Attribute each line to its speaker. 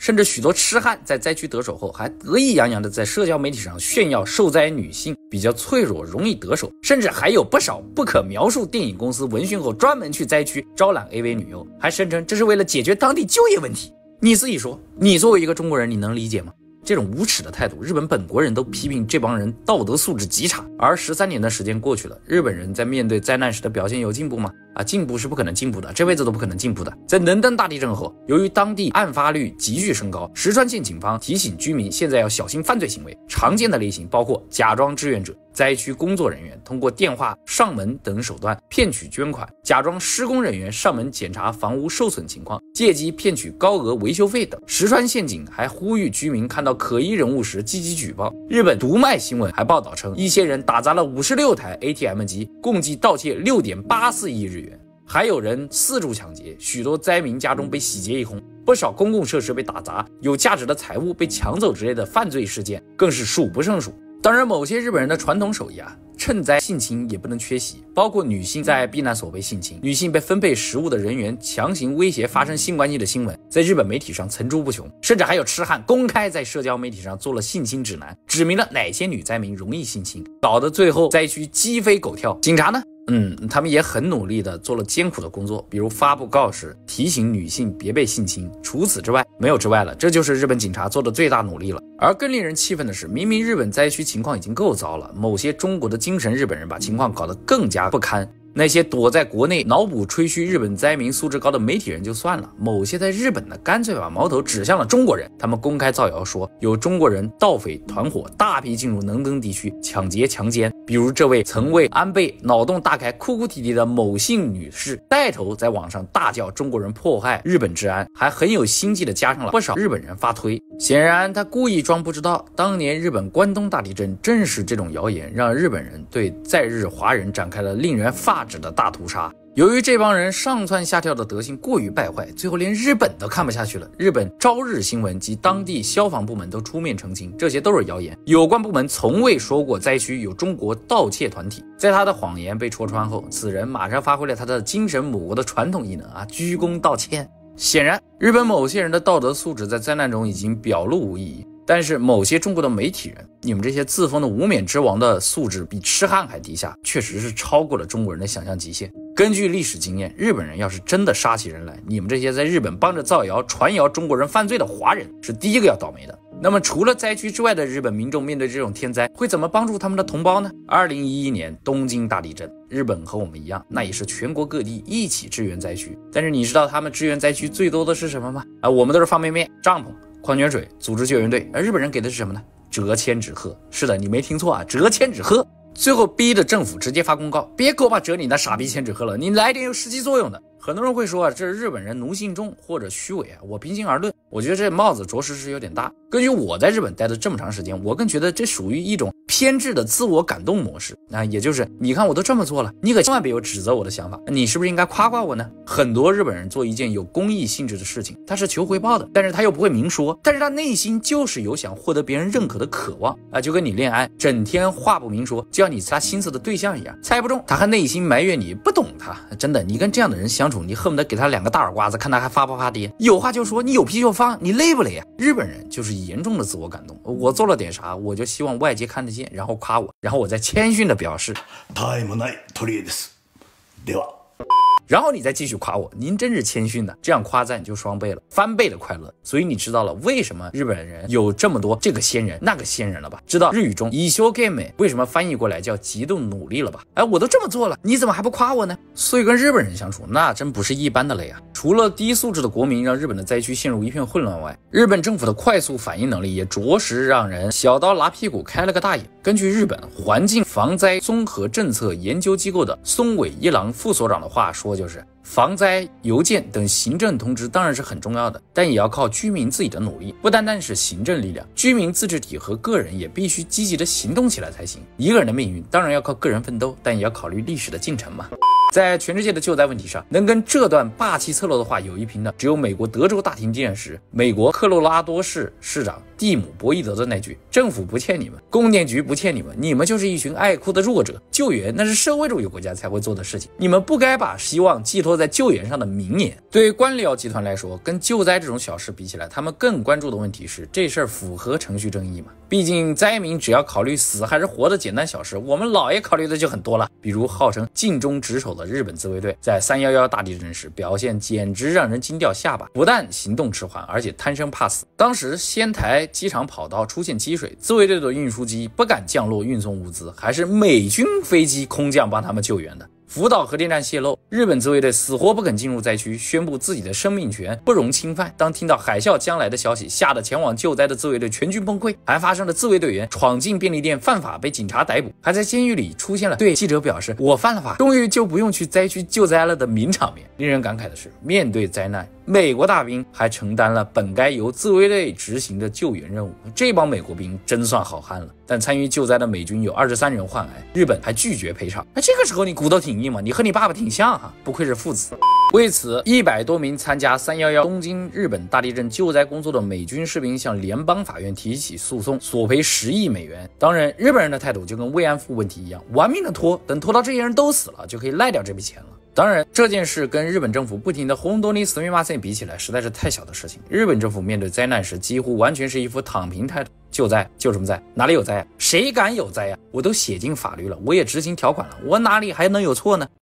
Speaker 1: 甚至许多痴汉在灾区得手后，还得意洋洋地在社交媒体上炫耀受灾女性比较脆弱，容易得手，甚至还有不少不可描述电影公司闻讯后专门去灾区招揽 AV 女优，还声称这是为了解决当地就业问题。你自己说，你作为一个中国人，你能理解吗？这种无耻的态度，日本本国人都批评这帮人道德素质极差。而13年的时间过去了，日本人在面对灾难时的表现有进步吗？进步是不可能进步的，这辈子都不可能进步的。在能登大地震后，由于当地案发率急剧升高，石川县警方提醒居民现在要小心犯罪行为，常见的类型包括假装志愿者、灾区工作人员通过电话上门等手段骗取捐款，假装施工人员上门检查房屋受损情况，借机骗取高额维修费等。石川县警还呼吁居民看到可疑人物时积极举报。日本读卖新闻还报道称，一些人打砸了56台 ATM 机，共计盗窃6.84亿日元。还有人四处抢劫，许多灾民家中被洗劫一空，不少公共设施被打砸，有价值的财物被抢走之类的犯罪事件更是数不胜数。当然，某些日本人的传统手艺趁灾性侵也不能缺席，包括女性在避难所被性侵，女性被分配食物的人员强行威胁发生性关系的新闻，在日本媒体上层出不穷，甚至还有痴汉公开在社交媒体上做了性侵指南，指明了哪些女灾民容易性侵，搞得最后灾区鸡飞狗跳。警察呢？他们也很努力的做了艰苦的工作，比如发布告示，提醒女性别被性侵。除此之外，没有之外了，这就是日本警察做的最大努力了。而更令人气愤的是，明明日本灾区情况已经够糟了，某些中国的精神日本人把情况搞得更加不堪。那些躲在国内脑补吹嘘日本灾民素质高的媒体人就算了，某些在日本的干脆把矛头指向了中国人。他们公开造谣说有中国人盗匪团伙大批进入能登地区抢劫强奸，比如这位曾为安倍脑洞大开哭哭啼啼的某姓女士带头在网上大叫中国人迫害日本治安，还很有心计的加上了不少日本人发推。显然他故意装不知道，当年日本关东大地震正是这种谣言让日本人对在日华人展开了令人发指的大屠杀。由于这帮人上蹿下跳的德行过于败坏，最后连日本都看不下去了。日本朝日新闻及当地消防部门都出面澄清，这些都是谣言，有关部门从未说过灾区有中国盗窃团体。在他的谎言被戳穿后，此人马上发挥了他的精神母国的传统异能鞠躬道歉。显然，日本某些人的道德素质在灾难中已经表露无遗，但是某些中国的媒体人，你们这些自封的无冕之王的素质比痴汉还低下，确实是超过了中国人的想象极限。根据历史经验，日本人要是真的杀起人来，你们这些在日本帮着造谣传谣中国人犯罪的华人是第一个要倒霉的。那么除了灾区之外的日本民众面对这种天灾会怎么帮助他们的同胞呢？2011年东京大地震，日本和我们一样，那也是全国各地一起支援灾区。但是你知道他们支援灾区最多的是什么吗？我们都是方便面、帐篷、矿泉水，组织救援队，而日本人给的是什么呢？折千纸鹤。是的，你没听错折千纸鹤。最后逼着政府直接发公告，别给我把折你那傻逼千纸鹤了，你来点有实际作用的。很多人会说这是日本人奴性重或者虚伪我平心而论，我觉得这帽子着实是有点大。根据我在日本待的这么长时间，我更觉得这属于一种偏执的自我感动模式也就是你看我都这么做了，你可千万别有指责我的想法，你是不是应该夸夸我呢？很多日本人做一件有公益性质的事情，他是求回报的，但是他又不会明说，但是他内心就是有想获得别人认可的渴望就跟你恋爱整天话不明说，就像你猜心思的对象一样，猜不中他还内心埋怨你不懂他。真的，你跟这样的人相处，你恨不得给他2个大耳刮子，看他还发不发癫。有话就说，你有屁就放，你累不累日本人就是严重的自我感动，我做了点啥，我就希望外界看得见，然后夸我，然后我再谦逊的表示然后你再继续夸我，您真是谦逊的，这样夸赞就双倍了，翻倍的快乐。所以你知道了为什么日本人有这么多这个仙人那个仙人了吧？知道日语中一生懸命为什么翻译过来叫极度努力了吧？我都这么做了，你怎么还不夸我呢？所以跟日本人相处那真不是一般的累除了低素质的国民让日本的灾区陷入一片混乱外，日本政府的快速反应能力也着实让人小刀拉屁股开了个大眼。根据日本环境防灾综合政策研究机构的松尾一郎副所长的话说，就是防灾邮件等行政通知当然是很重要的，但也要靠居民自己的努力，不单单是行政力量，居民自治体和个人也必须积极的行动起来才行。一个人的命运当然要靠个人奋斗，但也要考虑历史的进程嘛。在全世界的救灾问题上，能跟这段霸气侧漏的话有一拼的，只有美国德州大停电时美国科罗拉多市市长蒂姆·博伊德的那句“政府不欠你们，供电局不欠你们，你们就是一群爱哭的弱者，救援那是社会主义国家才会做的事情，你们不该把希望寄托在救援上的名言”。对于官僚集团来说，跟救灾这种小事比起来，他们更关注的问题是这事儿符合程序正义吗？毕竟灾民只要考虑死还是活的简单小事，我们老爷考虑的就很多了。比如号称尽忠职守的日本自卫队，在311大地震时表现简直让人惊掉下巴，不但行动迟缓，而且贪生怕死。当时仙台机场跑道出现积水，自卫队的运输机不敢降落运送物资，还是美军飞机空降帮他们救援的。福岛核电站泄漏，日本自卫队死活不肯进入灾区，宣布自己的生命权不容侵犯。当听到海啸将来的消息，吓得前往救灾的自卫队全军崩溃，还发生了自卫队员闯进便利店犯法被警察逮捕，还在监狱里出现了对记者表示我犯了法，终于就不用去灾区救灾了的名场面。令人感慨的是，面对灾难，美国大兵还承担了本该由自卫队执行的救援任务，这帮美国兵真算好汉了。但参与救灾的美军有23人患癌，日本还拒绝赔偿。那这个时候你骨头挺硬吗？你和你爸爸挺像哈，不愧是父子。为此，100多名参加311东京日本大地震救灾工作的美军士兵向联邦法院提起诉讼，索赔10亿美元。当然，日本人的态度就跟慰安妇问题一样，玩命的拖，等拖到这些人都死了，就可以赖掉这笔钱了。当然，这件事跟日本政府不停的轰动你死命骂塞比起来，实在是太小的事情。日本政府面对灾难时，几乎完全是一副躺平态度。救灾救什么灾？哪里有灾啊？谁敢有灾啊？我都写进法律了，我也执行条款了，我哪里还能有错呢？